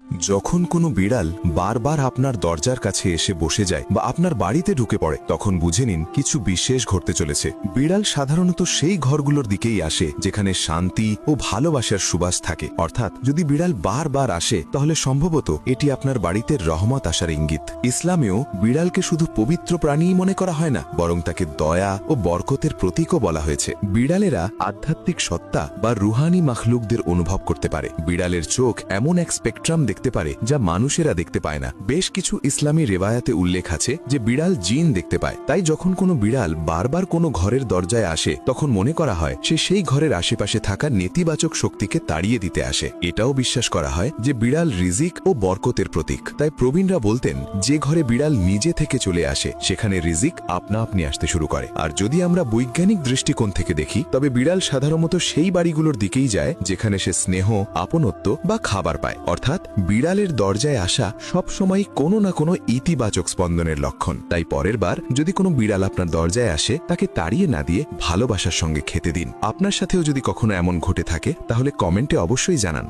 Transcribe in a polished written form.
যখন কোনো বিড়াল বারবার আপনার দরজার কাছে এসে বসে যায় বা আপনার বাড়িতে ঢুকে পড়ে তখন বুঝে নিন কিছু বিশেষ ঘটতে চলেছে। বিড়াল সাধারণত সেই ঘরগুলোর দিকেই আসে যেখানে শান্তি ও ভালোবাসার সুবাস থাকে। অর্থাৎ যদি বিড়াল বারবার আসে তাহলে সম্ভবত এটি আপনার বাড়িতে রহমত আসার ইঙ্গিত। ইসলামেও বিড়ালকে শুধু পবিত্র প্রাণীই মনে করা হয় না, বরং তাকে দয়া ও বরকতের প্রতীকও বলা হয়েছে। বিড়ালেরা আধ্যাত্মিক সত্তা বা রুহানি মাখলুকদের অনুভব করতে পারে। বিড়ালের চোখ এমন এক স্পেকট্রাম দেখতে পারে যা মানুষেরা দেখতে পায় না। বেশ কিছু ইসলামী রেওয়ায়াতে উল্লেখ আছে যে বিড়াল জিন দেখতে পায়। তাই যখন কোনো বিড়াল বারবার কোনো ঘরের দরজায় আসে তখন মনে করা হয় সে সেই ঘরের আশেপাশে থাকা নেতিবাচক শক্তিকে তাড়িয়ে দিতে আসে। এটাও বিশ্বাস করা হয় যে বিড়াল রিজিক ও বরকতের প্রতীক। তাই প্রবীণরা বলতেন যে ঘরে বিড়াল নিজে থেকে চলে আসে সেখানে রিজিক আপনা আপনি আসতে শুরু করে। আর যদি আমরা বৈজ্ঞানিক দৃষ্টিকোণ থেকে দেখি তবে বিড়াল সাধারণত সেই বাড়িগুলোর দিকেই যায় যেখানে সে স্নেহ, আপনত্ব বা খাবার পায়। অর্থাৎ বিড়ালের দরজায় আসা সবসময় কোনো না কোনো ইতিবাচক স্পন্দনের লক্ষণ। তাই পরের বার যদি কোনো বিড়াল আপনার দরজায় আসে তাকে তাড়িয়ে না দিয়ে ভালোবাসার সঙ্গে খেতে দিন। আপনার সাথেও যদি কখনো এমন ঘটে থাকে তাহলে কমেন্টে অবশ্যই জানান।